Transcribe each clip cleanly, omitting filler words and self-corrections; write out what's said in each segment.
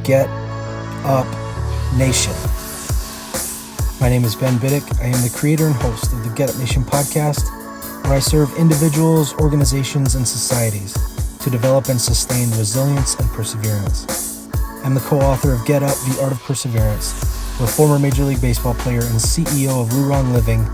Get Up Nation. My name is Ben Biddick. I am the creator and host of the Get Up Nation podcast, where I serve individuals, organizations, and societies to develop and sustain resilience and perseverance. I'm the co-author of Get Up, The Art of Perseverance, with former Major League Baseball player and CEO of Luron Living,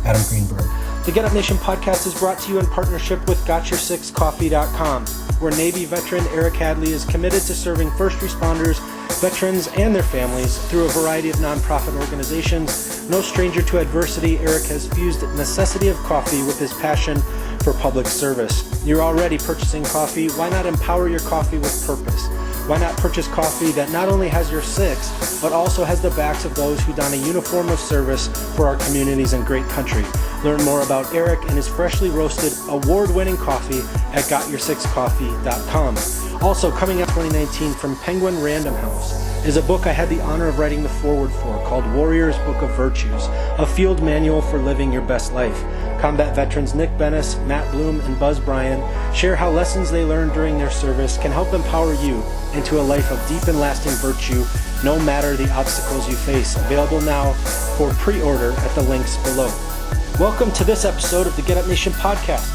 Adam Greenberg. The Get Up Nation podcast is brought to you in partnership with GotYourSixCoffee.com, where Navy veteran Eric Hadley is committed to serving first responders, veterans, and their families through a variety of nonprofit organizations. No stranger to adversity, Eric has fused the necessity of coffee with his passion for public service. You're already purchasing coffee. Why not empower your coffee with purpose? Why not purchase coffee that not only has your six, but also has the backs of those who don a uniform of service for our communities and great country? Learn more about Eric and his freshly roasted, award-winning coffee at GotYourSixCoffee.com. Also, coming out 2019 from Penguin Random House is a book I had the honor of writing the foreword for called Warrior's Book of Virtues, a field manual for living your best life. Combat veterans Nick Bennis, Matt Bloom, and Buzz Bryan share how lessons they learned during their service can help empower you into a life of deep and lasting virtue, no matter the obstacles you face. Available now for pre-order at the links below. Welcome to this episode of the Get Up Nation podcast.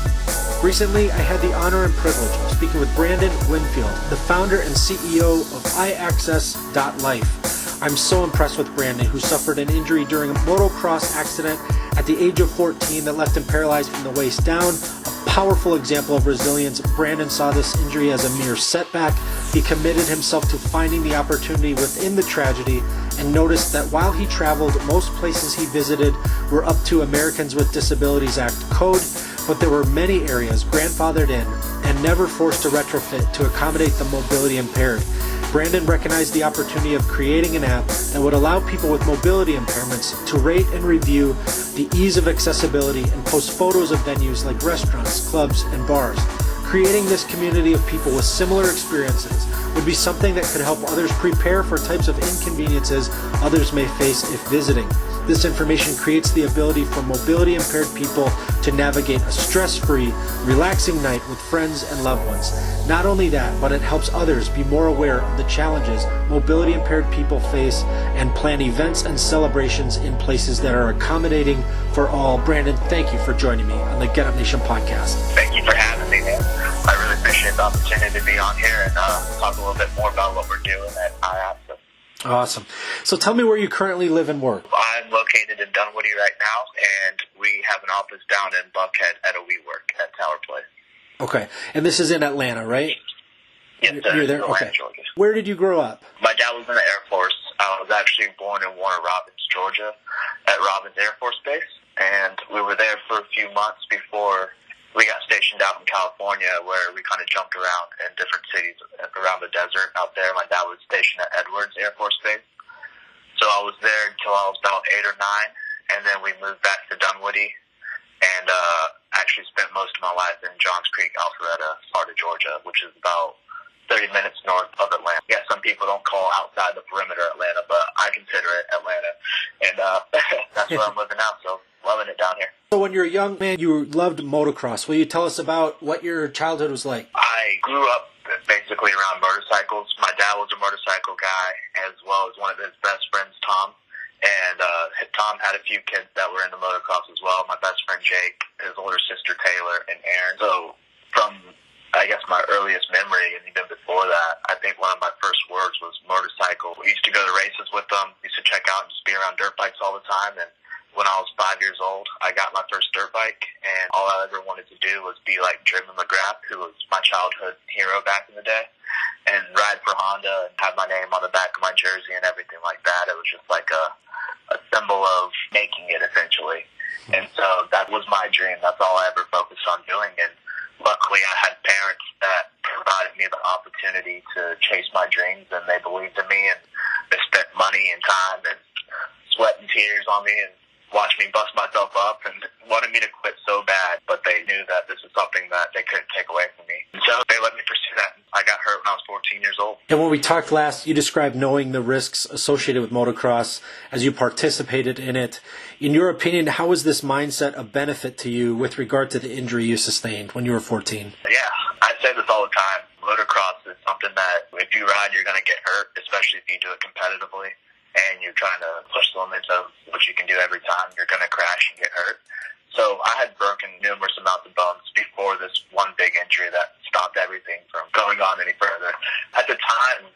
Recently, I had the honor and privilege of speaking with Brandon Winfield, the founder and CEO of iaccess.life. I'm so impressed with Brandon, who suffered an injury during a motocross accident at the age of 14 that left him paralyzed from the waist down. A powerful example of resilience. Brandon saw this injury as a mere setback. He committed himself to finding the opportunity within the tragedy and noticed that while he traveled, most places he visited were up to Americans with Disabilities Act code, but there were many areas grandfathered in and never forced to retrofit to accommodate the mobility impaired. Brandon recognized the opportunity of creating an app that would allow people with mobility impairments to rate and review the ease of accessibility and post photos of venues like restaurants, clubs, and bars. Creating this community of people with similar experiences would be something that could help others prepare for types of inconveniences others may face if visiting. This information creates the ability for mobility impaired people to navigate a stress-free, relaxing night with friends and loved ones. Not only that, but it helps others be more aware of the challenges mobility impaired people face and plan events and celebrations in places that are accommodating for all. Brandon, thank you for joining me on the Get Up Nation podcast. Thank you for having me, man. I really appreciate the opportunity to be on here and talk a little bit more about what we're doing at iaccess. Awesome. So tell me where you currently live and work. I'm located in Dunwoody right now, and we have an office down in Buckhead at a WeWork at Tower Place. Okay. And this is in Atlanta, right? Yes, sir. You're there? Atlanta, okay. Georgia. Where did you grow up? My dad was in the Air Force. I was actually born in Warner Robins, Georgia, at Robins Air Force Base, and we were there for a few months before we got stationed out in California, where we kind of jumped around in different cities around the desert out there. My dad was stationed at Edwards Air Force Base. So I was there until I was about 8 or 9, and then we moved back to Dunwoody and actually spent most of my life in Johns Creek, Alpharetta, part of Georgia, which is about 30 minutes north of Atlanta. Yeah, some people don't call outside the perimeter Atlanta, but I consider it Atlanta. And that's where I'm living now, so loving it down here. So when you were a young man, you loved motocross. Will you tell us about what your childhood was like? I grew up basically around motorcycles. My dad was a motorcycle guy, as well as one of his best friends, Tom. And Tom had a few kids that were into motocross as well. My best friend, Jake, his older sister, Taylor, and Aaron. So from, I guess, my earliest memory, and even before that, I think one of my first words was motorcycle. We used to go to races with them. We used to check out and just be around dirt bikes all the time. And when I was 5 years old, I got my first dirt bike, and all I ever wanted to do was be like Jim McGrath, who was my childhood hero back in the day, and ride for Honda and have my name on the back of my jersey and everything like that. It was just like a symbol of making it, essentially. And so that was my dream. That's all I ever focused on doing. And luckily, I had parents that provided me the opportunity to chase my dreams, and they believed in me, and they spent money and time and sweat and tears on me and watched me bust myself up and wanted me to quit so bad, but they knew that this is something that they couldn't take away from me. And so they let me pursue that. I got hurt when I was 14 years old. And when we talked last, you described knowing the risks associated with motocross as you participated in it. In your opinion, how is this mindset a benefit to you with regard to the injury you sustained when you were 14? Yeah, I say this all the time. Motocross is something that if you ride, you're going to get hurt, especially if you do it competitively and you're trying to push the limits of what you can do every time. You're going to crash and get hurt. So I had broken numerous amounts of bones before this one big injury that stopped everything from going on any further. At the time,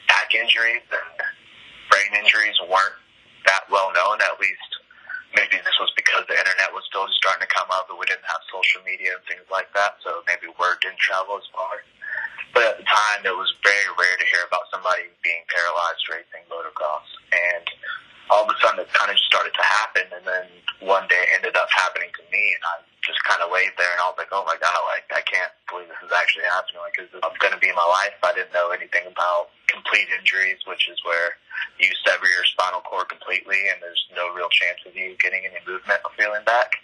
back injuries and brain injuries weren't that well known, at least. Maybe this was because the internet was still just starting to come up and we didn't have social media and things like that, so maybe word didn't travel as far. But at the time, it was very rare to hear about somebody being paralyzed racing motocross. And all of a sudden, it kind of just started to happen. And then one day it ended up happening to me. And I just kind of laid there and I was like, oh my God, like, I can't believe this is actually happening. Like, is this going to be my life? I didn't know anything about complete injuries, which is where you sever your spinal cord completely and there's no real chance of you getting any movement or feeling back.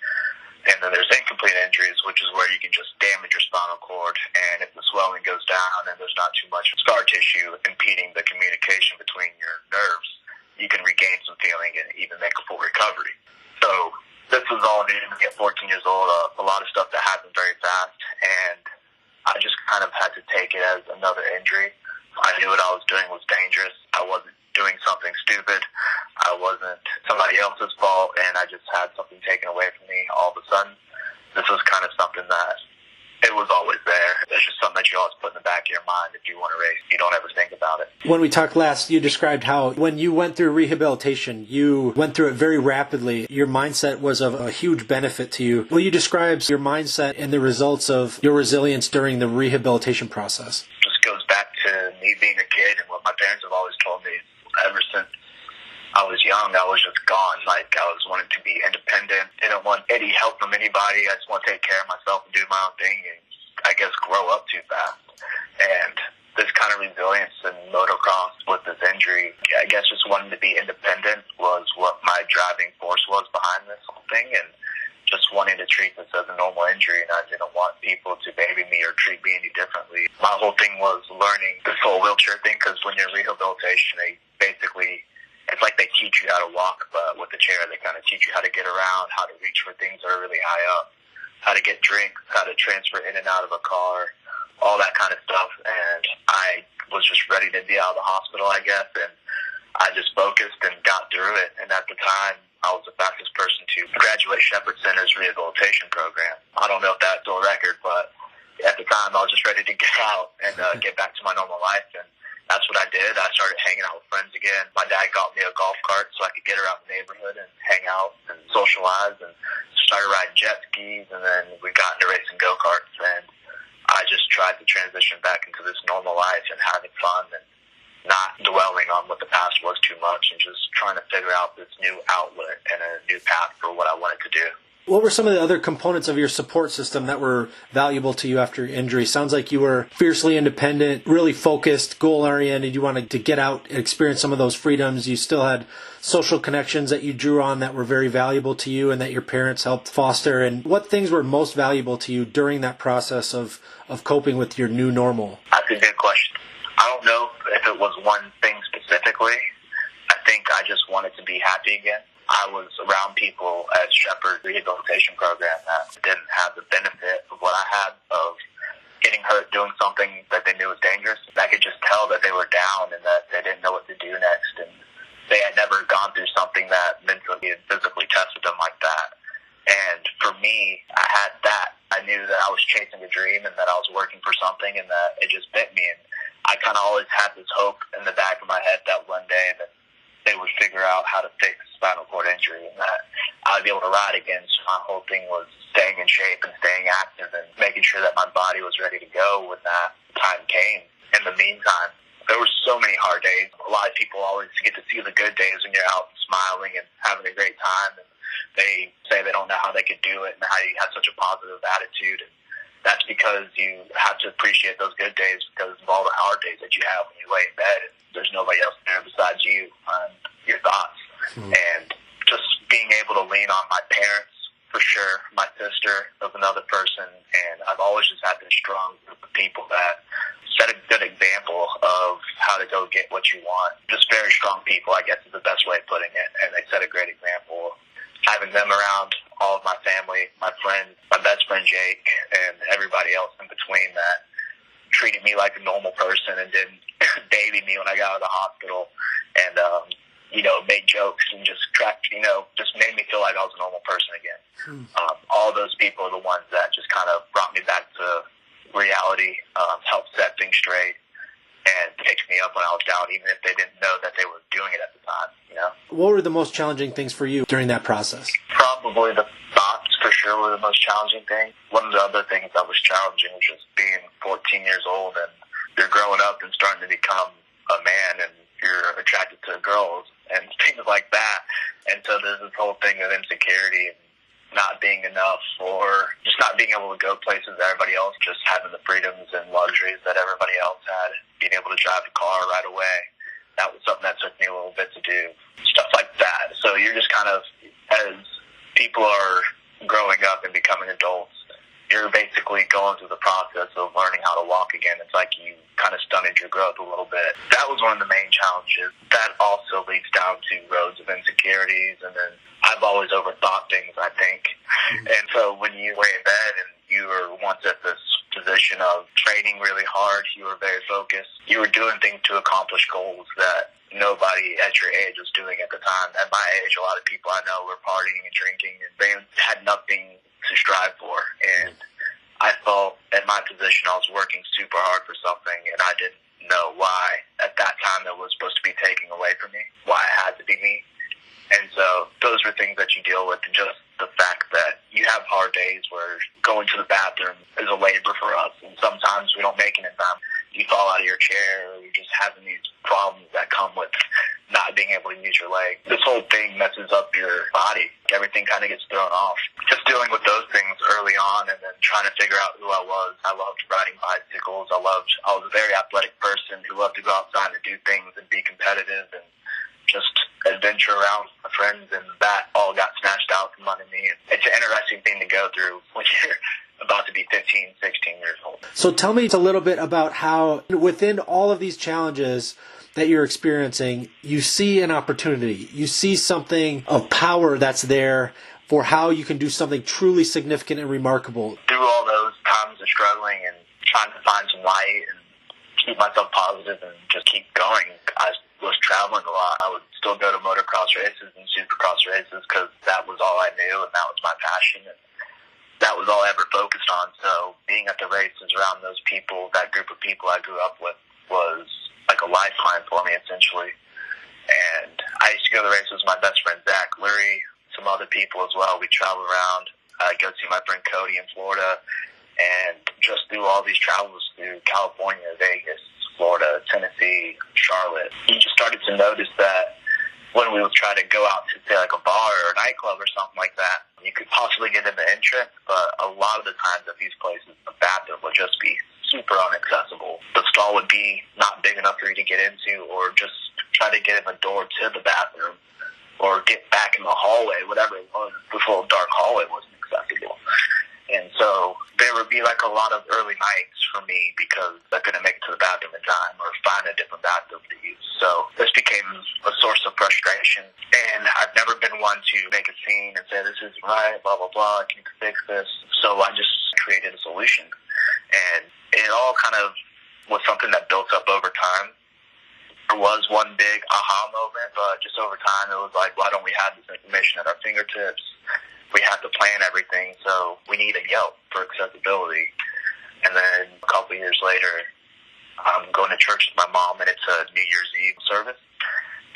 And then there's incomplete injuries, which is where you can just damage your spinal cord, and if the swelling goes down and there's not too much scar tissue impeding the communication between your nerves, you can regain some feeling and even make a full recovery. So this was all new to me at 14 years old, a lot of stuff that happened very fast, and I just kind of had to take it as another injury. I knew what I was doing was dangerous. I wasn't doing something stupid. I wasn't somebody else's fault, and I just had something taken away from me all of a sudden. This was kind of something that it was always there. It's just something that you always put in the back of your mind if you want to race. You don't ever think about it. When we talked last, you described how when you went through rehabilitation, you went through it very rapidly. Your mindset was of a huge benefit to you. Will you describe your mindset and the results of your resilience during the rehabilitation process? It just goes back to me being a kid and what my parents have always told me ever since I was young. I was just gone. Like, I was wanting to be independent. Didn't want any help from anybody. I just want to take care of myself and do my own thing and, I guess, grow up too fast. And this kind of resilience in motocross with this injury, I guess just wanting to be independent was what my driving force was behind this whole thing, and just wanting to treat this as a normal injury, and I didn't want people to baby me or treat me any differently. My whole thing was learning this whole wheelchair thing, because when you're in rehabilitation, they basically, it's like they teach you how to walk, but with the chair, they kind of teach you how to get around, how to reach for things that are really high up, how to get drinks, how to transfer in and out of a car, all that kind of stuff. And I was just ready to be out of the hospital, I guess, and I just focused and got through it. And at the time, I was the fastest person to graduate Shepherd Center's rehabilitation program. I don't know if that's still a record, but at the time, I was just ready to get out and get back to my normal life. And that's what I did. I started hanging out with friends again. My dad got me a golf cart so I could get around the neighborhood and hang out and socialize, and started riding jet skis, and then we got into racing go-karts, and I just tried to transition back into this normal life and having fun and not dwelling on what the past was too much, and just trying to figure out this new outlet and a new path for what I wanted to do. What were some of the other components of your support system that were valuable to you after your injury? Sounds like you were fiercely independent, really focused, goal-oriented. You wanted to get out and experience some of those freedoms. You still had social connections that you drew on that were very valuable to you and that your parents helped foster. And what things were most valuable to you during that process of coping with your new normal? That's a good question. I don't know if it was one thing specifically. I think I just wanted to be happy again. I was around people at Shepherd Rehabilitation Program that didn't have the benefit of what I had of getting hurt doing something that they knew was dangerous. I could just tell that they were down and that they didn't know what to do next, and they had never gone through something that mentally and physically tested them like that. And for me, I had that. I knew that I was chasing a dream and that I was working for something, and that it just bit me. And I kind of always had this hope in the back of my head that one day that they would figure out how to fix spinal cord injury and that I'd be able to ride again. So my whole thing was staying in shape and staying active and making sure that my body was ready to go when that time came. In the meantime, there were so many hard days. A lot of people always get to see the good days when you're out smiling and having a great time. And they say they don't know how they could do it and how you have such a positive attitude. And that's because you have to appreciate those good days because of all the hard days that you have when you lay in bed and there's nobody else there besides you and your thoughts. And just being able to lean on my parents, for sure. My sister was another person, and I've always just had this strong group of people that set a good example of how to go get what you want. Just very strong people, I guess is the best way of putting it, and they set a great example. Having them around, all of my family, my friends, my best friend Jake, and everybody else in between that treated me like a normal person and didn't baby me when I got out of the hospital, and made jokes and just just made me feel like I was a normal person again. All those people are the ones that just kind of brought me back to reality, helped set things straight, and picked me up when I was down, even if they didn't know that they were doing it at the time. What were the most challenging things for you during that process? Probably the thoughts, for sure, were the most challenging thing. One of the other things that was challenging was just being 14 years old and you're growing up and starting to become a man, and you're attracted to girls and things like that. And so there's this whole thing of insecurity and not being enough, or just not being able to go places that everybody else, just having the freedoms and luxuries that everybody else had, being able to drive a car right away. That was something that took me a little bit to do, stuff like that. So you're just kind of, as people are growing up and becoming adults, you're basically going through the process of learning how to walk again. It's like you kind of stunted your growth a little bit. That was one of the main challenges. That also leads down to roads of insecurities, and then I've always overthought things, I think. And so when you lay in bed and you were once at this position of training really hard, you were very focused, you were doing things to accomplish goals that nobody at your age was doing at the time. At my age, a lot of people I know were partying and drinking, and they had nothing to strive for. And I felt at my position I was working super hard for something, and I didn't know why at that time it was supposed to be taken away from me, why it had to be me. And so those were things that you deal with, and just the fact that you have hard days where going to the bathroom is a labor for us, and sometimes we don't make it in time. You fall out of your chair, or you're just having these problems that come with not being able to use your leg. This whole thing messes up your body. Everything kind of gets thrown off. Just dealing with those things early on, and then trying to figure out who I was. I loved riding bicycles. I was a very athletic person who loved to go outside and do things and be competitive and just adventure around with my friends, and that all got snatched out from under me. And it's an interesting thing to go through when you're about to be 15, 16 years old. So tell me a little bit about how, within all of these challenges that you're experiencing, you see an opportunity. You see something of power that's there for how you can do something truly significant and remarkable. Through all those times of struggling and trying to find some light and keep myself positive and just keep going, I was traveling a lot. I would still go to motocross races and supercross races because that was all I knew and that was my passion, and that was all I ever focused on. So being at the races around those people, that group of people I grew up with, was like a lifeline for me, essentially. And I used to go to the races with my best friend Zach, Lurie, some other people as well. We'd travel around. I'd go see my friend Cody in Florida, and just through all these travels through California, Vegas, Florida, Tennessee, Charlotte, you just started to notice that when we would try to go out to, say, like a bar or a nightclub or something like that, you could possibly get in the entrance, but a lot of the times at these places, the bathroom would just be super inaccessible. The stall would be not big enough for you to get into, or just try to get in the door to the bathroom, or get back in the hallway, whatever it was. This little dark hallway wasn't accessible. And so there would be like a lot of early nights for me because I couldn't make it to the bathroom in time or find a different bathroom to use. So this became a source of frustration. And I've never been one to make a scene and say, this isn't right, blah, blah, blah, can you fix this? So I just created a solution. And it all kind of was something that built up over time. There was one big aha moment, but just over time it was like, why don't we have this information at our fingertips? We have to plan everything, so we need a Yelp for accessibility. And then a couple of years later, I'm going to church with my mom, and it's a New Year's Eve service.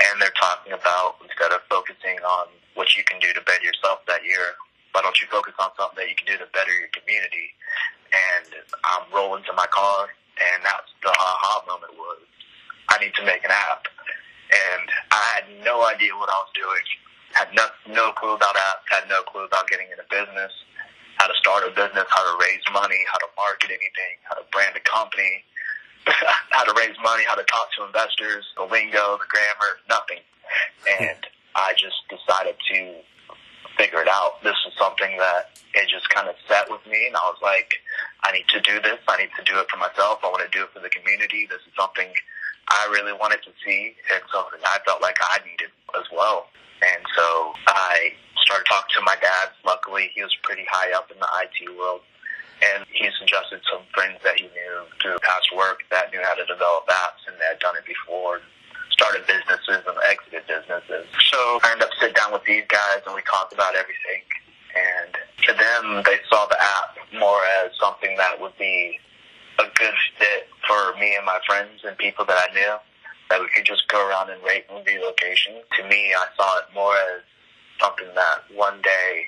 And they're talking about, instead of focusing on what you can do to better yourself that year, why don't you focus on something that you can do to better your community? And I'm rolling to my car, and that's the aha moment was, I need to make an app. And I had no idea what I was doing. Had no clue about apps, had no clue about getting into business, how to start a business, how to raise money, how to market anything, how to brand a company, how to raise money, how to talk to investors, the lingo, the grammar, nothing. And I just decided to figure it out. This is something that it just kind of sat with me, and I was like, I need to do this. I need to do it for myself. I want to do it for the community. This is something I really wanted to see, and something I felt like I needed as well. And so I started talking to my dad. Luckily, he was pretty high up in the IT world. And he suggested some friends that he knew through past work that knew how to develop apps and had done it before, started businesses and exited businesses. So I ended up sitting down with these guys and we talked about everything. And to them, they saw the app more as something that would be a good fit for me and my friends and people that I knew, that we could just go around and rate and review locations. To me, I saw it more as something that one day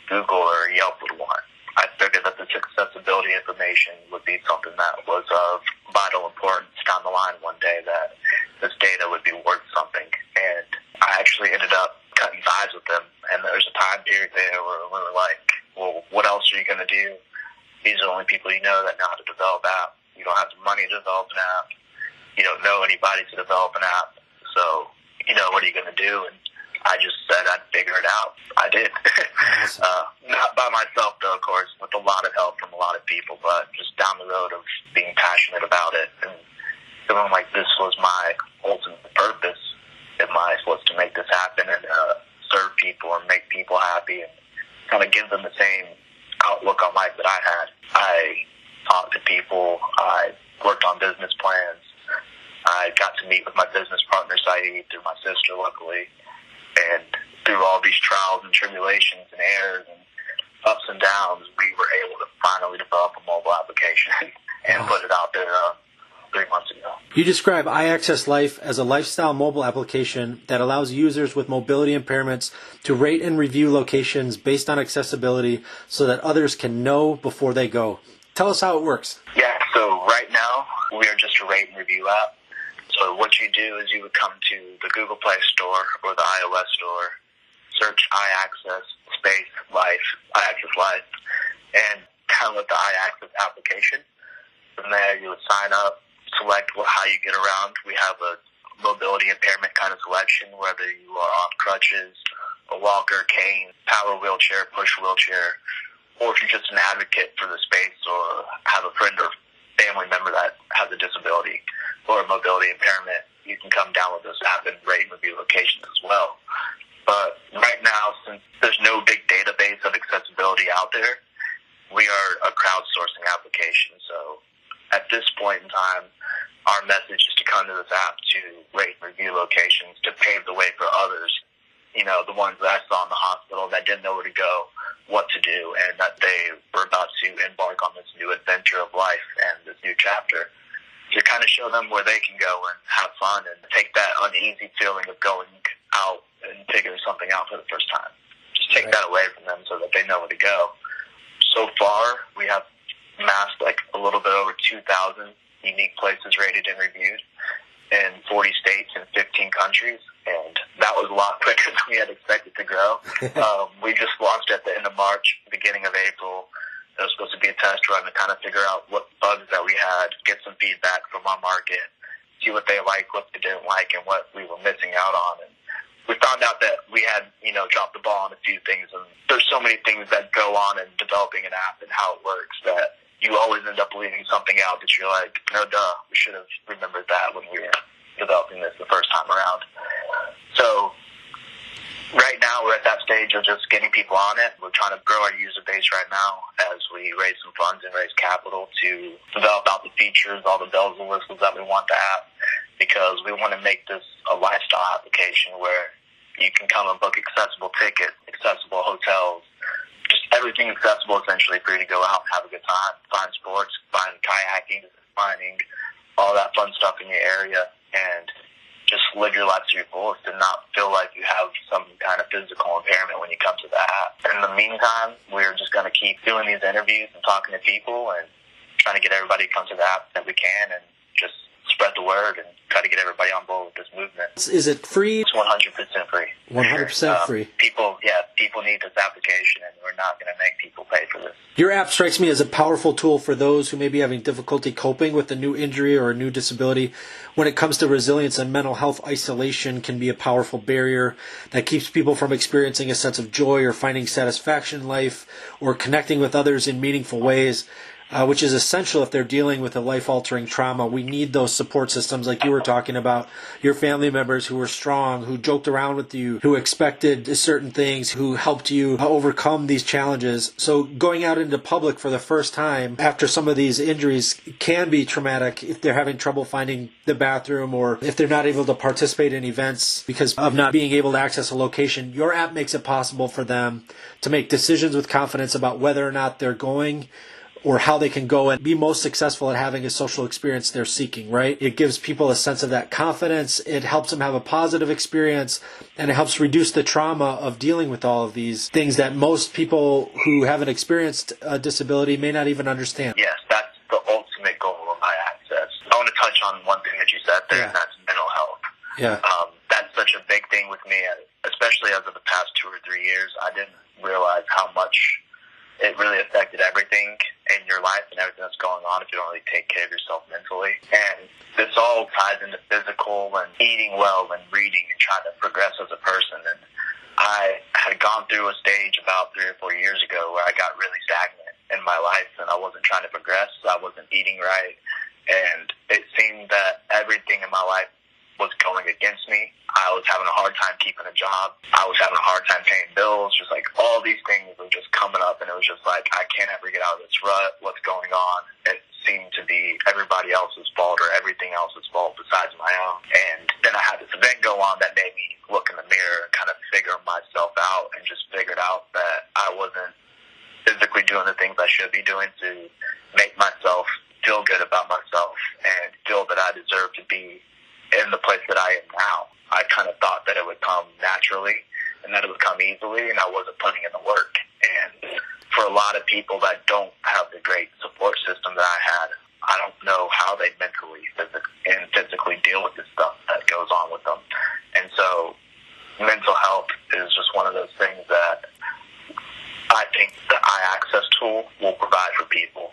Google or Yelp would want. I figured that this accessibility information would be something that was of vital importance down the line one day, that this data would be worth something. And I actually ended up cutting ties with them. And there was a time period there where we were like, well, what else are you going to do? These are the only people you know that know how to develop apps. You don't have the money to develop an app. You don't know anybody to develop an app. So, what are you going to do? And I just said I'd figure it out. I did. Awesome. Not by myself, though, of course, with a lot of help from a lot of people, but just down the road of being passionate about it and feeling like this was my ultimate purpose in life, was to make this happen and serve people and make people happy and kind of give them the same outlook on life that I had. I talked to people. I worked on business plans. I got to meet with my business partner, Saeed, through my sister, luckily. And through all these trials and tribulations and errors and ups and downs, we were able to finally develop a mobile application and put it out there 3 months ago. You describe iaccess.life as a lifestyle mobile application that allows users with mobility impairments to rate and review locations based on accessibility so that others can know before they go. Tell us how it works. Yeah, so right now we are just a rate and review app. So what you do is you would come to the Google Play Store or the iOS Store, search iaccess.life, and download the iAccess application. From there, you would sign up, select how you get around. We have a mobility impairment kind of selection, whether you are on crutches, a walker, cane, power wheelchair, push wheelchair, or if you're just an advocate for the space or have a friend or family member that has a disability or a mobility impairment, you can come down with this app and rate and review locations as well. But right now, since there's no big database of accessibility out there, we are a crowdsourcing application. So at this point in time, our message is to come to this app to rate and review locations, to pave the way for others, the ones that I saw in the hospital that didn't know where to go, what to do, and that they were about to embark on this new adventure of life and this new chapter, to kind of show them where they can go and have fun and take that uneasy feeling of going out and figuring something out for the first time. Just take that away from them so that they know where to go. So far, we have mapped a little bit over 2,000 unique places rated and reviewed in 40 states and 15 countries, and that was a lot quicker than we had expected to grow. We just launched at the end of March, beginning of April. It was supposed to be a test run to kind of figure out what bugs that we had, get some feedback from our market, see what they liked, what they didn't like, and what we were missing out on. And we found out that we had, dropped the ball on a few things, and there's so many things that go on in developing an app and how it works that you always end up leaving something out that you're like, no duh, we should have remembered that when we were developing this the first time around. So right now we're at that stage of just getting people on it. We're trying to grow our user base right now as we raise some funds and raise capital to develop out the features, all the bells and whistles that we want the app, because we want to make this a lifestyle application where you can come and book accessible tickets, accessible hotels, just everything accessible essentially for you to go out and have a good time, find sports, find kayaking, finding all that fun stuff in your area, and just live your life to your fullest and not feel like you have some kind of physical impairment when you come to the app. In the meantime, we're just going to keep doing these interviews and talking to people and trying to get everybody to come to the app that we can and just spread the word and try to get everybody on board with this movement. Is it free? It's 100% free. 100% free. People need this application, and we're not going to make people pay for this. Your app strikes me as a powerful tool for those who may be having difficulty coping with a new injury or a new disability. When it comes to resilience and mental health, isolation can be a powerful barrier that keeps people from experiencing a sense of joy or finding satisfaction in life or connecting with others in meaningful ways. which is essential if they're dealing with a life-altering trauma. We need those support systems like you were talking about, your family members who were strong, who joked around with you, who expected certain things, who helped you overcome these challenges. So going out into public for the first time after some of these injuries can be traumatic if they're having trouble finding the bathroom or if they're not able to participate in events because of not being able to access a location. Your app makes it possible for them to make decisions with confidence about whether or not they're going or how they can go and be most successful at having a social experience they're seeking, right? It gives people a sense of that confidence. It helps them have a positive experience, and it helps reduce the trauma of dealing with all of these things that most people who haven't experienced a disability may not even understand. Yes, that's the ultimate goal of iAccess. I want to touch on one thing that you said there, and that's mental health. Yeah. That's such a big thing with me, especially as of the past 2 or 3 years. I didn't realize how much it really affected everything in your life and everything that's going on if you don't really take care of yourself mentally. And this all ties into physical and eating well and reading and trying to progress as a person. And I had gone through a stage about 3 or 4 years ago where I got really stagnant in my life and I wasn't trying to progress. I wasn't eating right. And it seemed that everything in my life was going against me. I was having a hard time keeping a job. I was having a hard time paying bills. Just like all these things were just coming up, and it was just like, I can't ever get out of this rut. What's going on? It seemed to be everybody else's fault or everything else's fault besides my own. And then I had this event go on that made me look in the mirror and kind of figure myself out, and just figured out that I wasn't physically doing the things I should be doing to make myself feel good about myself and feel that I deserve to be in the place that I am now. I kind of thought that it would come naturally and that it would come easily, and I wasn't putting in the work. And for a lot of people that don't have the great support system that I had, I don't know how they mentally and physically deal with the stuff that goes on with them. And so mental health is just one of those things that I think the iAccess tool will provide for people.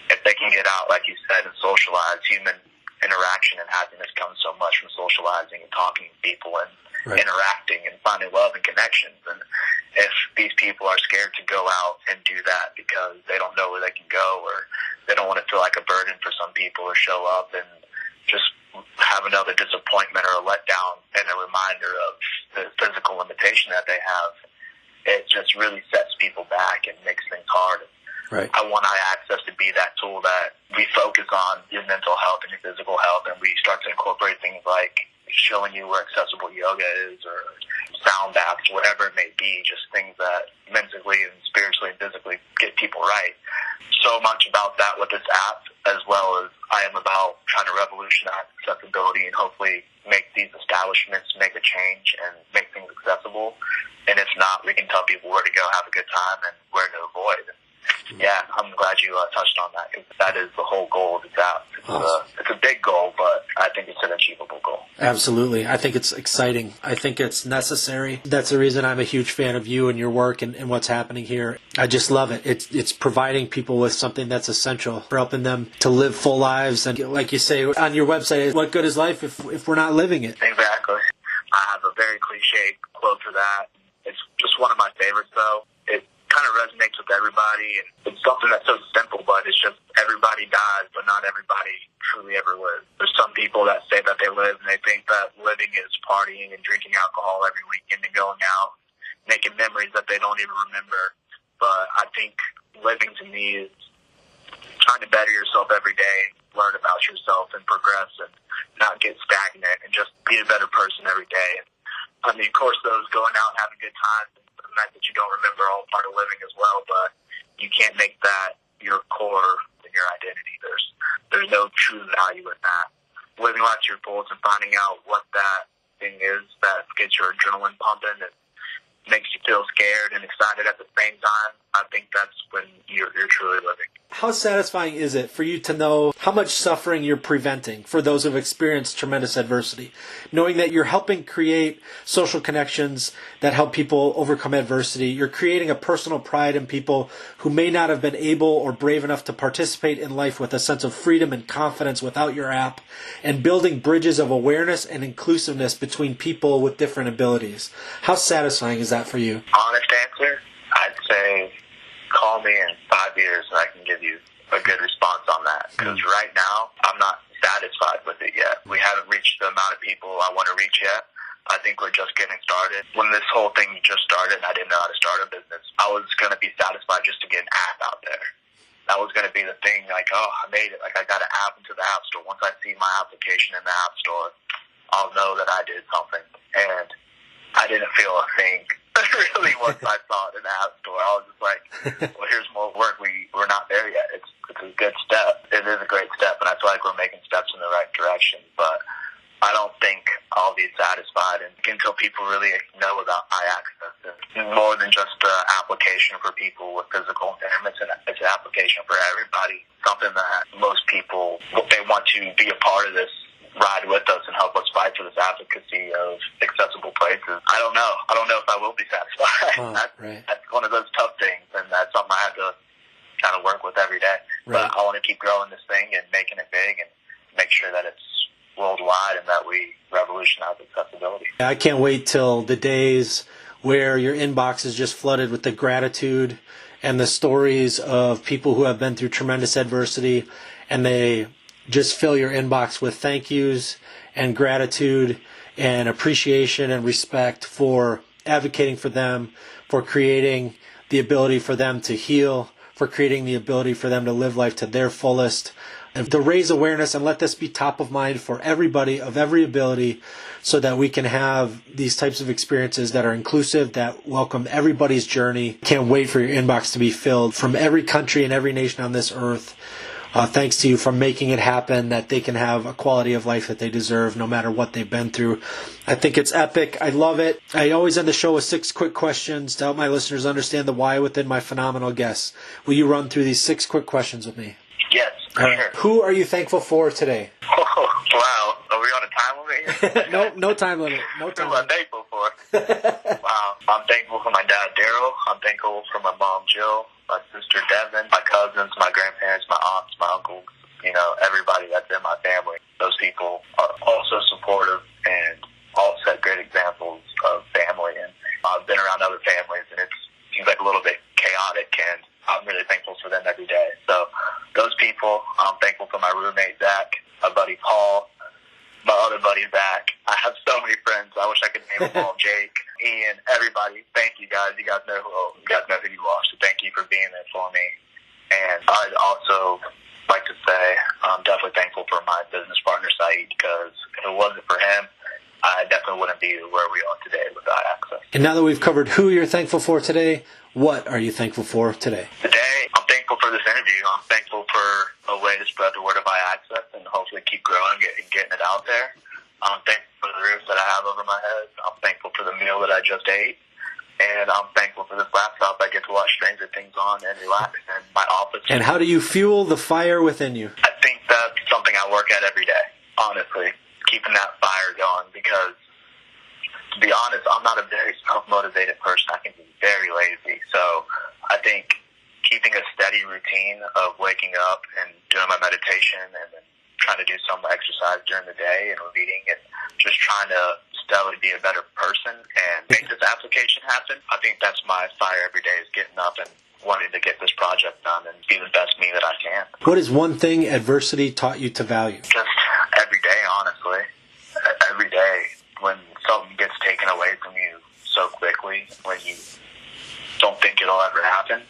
If they can get out, like you said, and socialize, human interaction and happiness comes so much from socializing and talking to people and interacting and finding love and connections. And if these people are scared to go out and do that because they don't know where they can go, or they don't want to feel like a burden for some people, or show up and just have another disappointment or a letdown and a reminder of the physical limitation that they have, it just really sets people back and makes things hard. Right. I want iAccess to be that tool that we focus on your mental health and your physical health, and we start to incorporate things like showing you where accessible yoga is, or sound baths, whatever it may be, just things that mentally and spiritually and physically get people right. So much about that with this app, as well as I am about trying to revolutionize accessibility and hopefully make these establishments make a change and make things accessible. And if not, we can tell people where to go, have a good time, and where to avoid. Yeah, I'm glad you touched on that, because that is the whole goal of this app. It's a big goal, but I think it's an achievable goal. Absolutely. I think it's exciting. I think it's necessary. That's the reason I'm a huge fan of you and your work and what's happening here. I just love it. It's providing people with something that's essential for helping them to live full lives. And like you say on your website, what good is life if we're not living it? Exactly. I have a very cliche quote for that. It's just one of my favorites, though. It kind of resonates with everybody, and it's something that's so simple, but it's just everybody dies, but not everybody truly ever lives. There's some people that say that they live, and they think that living is partying and drinking alcohol every weekend and going out, making memories that they don't even remember. But I think living to me is trying to better yourself every day, learn about yourself and progress, and not get stagnant, and just be a better person every day. And, I mean, of course, those going out and having good times, the night that you don't remember, all part of living as well, but you can't make that your core and your identity. There's no true value in that. Living life to your fullest and finding out what that thing is that gets your adrenaline pumping and makes you feel scared and excited at the same time, I think that's when you're truly living. How satisfying is it for you to know how much suffering you're preventing for those who've experienced tremendous adversity, knowing that you're helping create social connections that help people overcome adversity? You're creating a personal pride in people who may not have been able or brave enough to participate in life with a sense of freedom and confidence without your app, and building bridges of awareness and inclusiveness between people with different abilities. How satisfying is that for you? Honest answer, I'd say call me in 5 years and I can give you a good response on that. Because right now, I'm not satisfied with it yet. We haven't reached the amount of people I want to reach yet. I think we're just getting started. When this whole thing just started and I didn't know how to start a business, I was going to be satisfied just to get an app out there. That was going to be the thing, like, oh, I made it. Like, I got an app into the App Store. Once I see my application in the App Store, I'll know that I did something. And I didn't feel a thing, really, once I saw it in the App Store. I was just like, well, here's more work. We're not there yet. It's a good step. It is a great step, and I feel like we're making steps in the right direction. But I don't think I'll be satisfied until people really know about iaccess. It's more than just an application for people with physical impairments, and it's an application for everybody. Something that most people, they want to be a part of this, ride with us and help us fight for this advocacy of accessible places. I don't know. I don't know if I will be satisfied. Oh, that's one of those tough things, and that's something I have to kind of work with every day. Right. But I want to keep growing this thing and making it big and make sure that it's worldwide and that we revolutionize accessibility. I can't wait till the days where your inbox is just flooded with the gratitude and the stories of people who have been through tremendous adversity, and they just fill your inbox with thank yous and gratitude and appreciation and respect for advocating for them, for creating the ability for them to heal, for creating the ability for them to live life to their fullest, and to raise awareness and let this be top of mind for everybody of every ability, so that we can have these types of experiences that are inclusive, that welcome everybody's journey. Can't wait for your inbox to be filled from every country and every nation on this earth. Thanks to you for making it happen, that they can have a quality of life that they deserve no matter what they've been through. I think it's epic. I love it. I always end the show with 6 quick questions to help my listeners understand the why within my phenomenal guests. Will you run through these 6 quick questions with me? Yes, sure. Who are you thankful for today? Oh, wow. Are we on a time limit here? No time limit. No time Who am I limit. thankful for? Wow. I'm thankful for my dad, Daryl. I'm thankful for my mom, Jill, my sister, Devin, my cousins, my grandparents, my aunts, my uncles, everybody that's in my family. Those people are also supportive and all set great examples of family. And I've been around other families, and it seems like a little bit chaotic, and I'm really thankful for them every day. So those people, I'm thankful for my roommate, Zach, my buddy, Paul, my other buddy, Zach. I have so many friends. I wish I could name them all. Jake, Ian, everybody. Thank you, guys. You guys know who you are, so thank you for being there for me. And I'd also like to say I'm definitely thankful for my business partner, Saeed, because if it wasn't for him, I definitely wouldn't be where we are today with iaccess. And now that we've covered who you're thankful for today, what are you thankful for today? Today, I'm thankful for this interview. I'm thankful for a way to spread the word of iaccess and hopefully keep growing and getting it out there. I'm thankful for the roof that I have over my head. I'm thankful for the meal that I just ate. And I'm thankful for this laptop I get to watch Stranger Things on and relax in my office. And how do you fuel the fire within you? I think that's something I work at every day, honestly, keeping that fire going, because to be honest, I'm not a very self-motivated person. I can be very lazy. So I think keeping a steady routine of waking up and doing my meditation and then trying to do some exercise during the day and reading and just trying to steadily be a better person and make this application happen. I think that's my fire every day, is getting up and wanting to get this project done and be the best me that I can. What is one thing adversity taught you to value? Just every day, honestly. Every day, when something gets taken away from you so quickly, when you don't think it'll ever happen,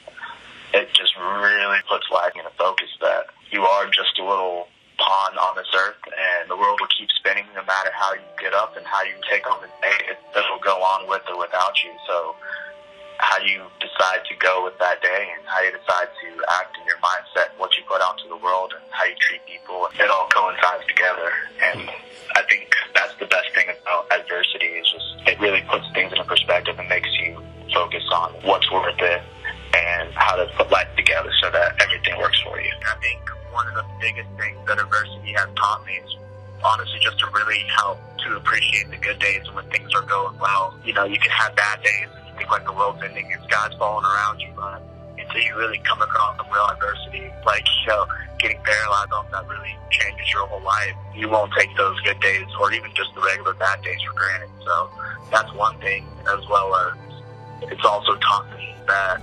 it just really puts life in a focus that you are just a little pawn on this earth, and the world will keep spinning no matter how you get up and how you take on the day. It'll go on with or without you. So how you decide to go with that day and how you decide to act in your mindset, what you put out to the world and how you treat people, it all coincides together. And I think that's the best thing about adversity, is just it really puts things into perspective and makes you focus on what's worth it and how to put life together so that everything works for you. I think one of the biggest things that adversity has taught me is honestly just to really help to appreciate the good days and when things are going well. You can have bad days and you think like the world's ending and sky's falling around you, but until you really come across some real adversity, like, getting paralyzed off that really changes your whole life, you won't take those good days or even just the regular bad days for granted. So that's one thing, as well as it's also taught me that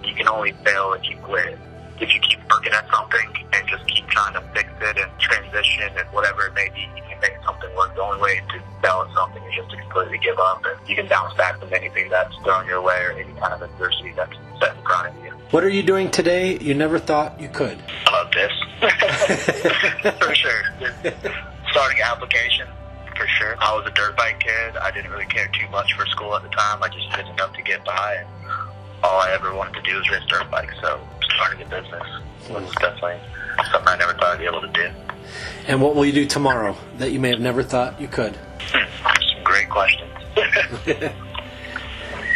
you can only fail if you quit. If you keep looking at something and just keep trying to fix it and transition and whatever it may be, you can make something work. The only way to balance something is just to completely give up, and you can bounce back from anything that's thrown your way or any kind of adversity that's set in front of you. What are you doing today you never thought you could? I love this. For sure. Starting application, for sure. I was a dirt bike kid. I didn't really care too much for school at the time. I just did enough to get by, and all I ever wanted to do was race dirt bikes. So starting a business was definitely something I never thought I'd be able to do. And what will you do tomorrow that you may have never thought you could? Some great questions.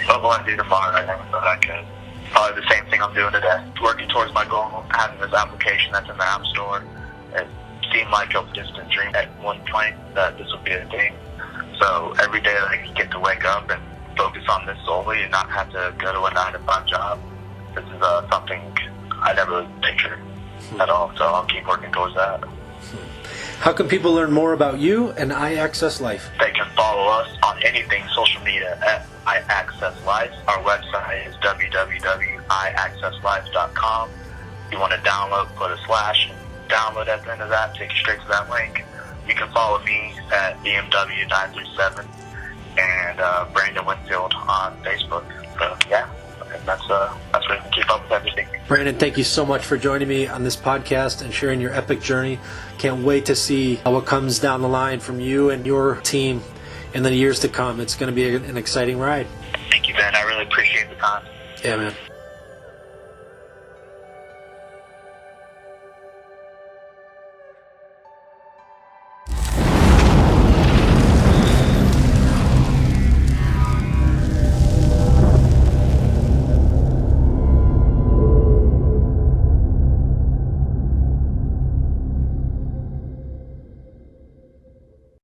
What will I do tomorrow I never thought I could? Probably the same thing I'm doing today. Working towards my goal of having this application that's in the App Store. It seemed like a distant dream at one point that this would be a thing. So every day that I can get to wake up and focus on this solely and not have to go to a 9-to-5 job, this is something I never pictured at all. So I'll keep working towards that. How can people learn more about you and iaccess.life? They can follow us on anything social media at iaccess.life. Our website is www.iaccess.life.com. If you want to download, put a slash and download at the end of that, take you straight to that link. You can follow me at BMW937 and Brandon Winfield on Facebook. So yeah, and that's where you can keep up with everything. Brandon, thank you so much for joining me on this podcast and sharing your epic journey. Can't wait to see what comes down the line from you and your team in the years to come. It's going to be an exciting ride. Thank you, Ben. I really appreciate the time. Yeah, man.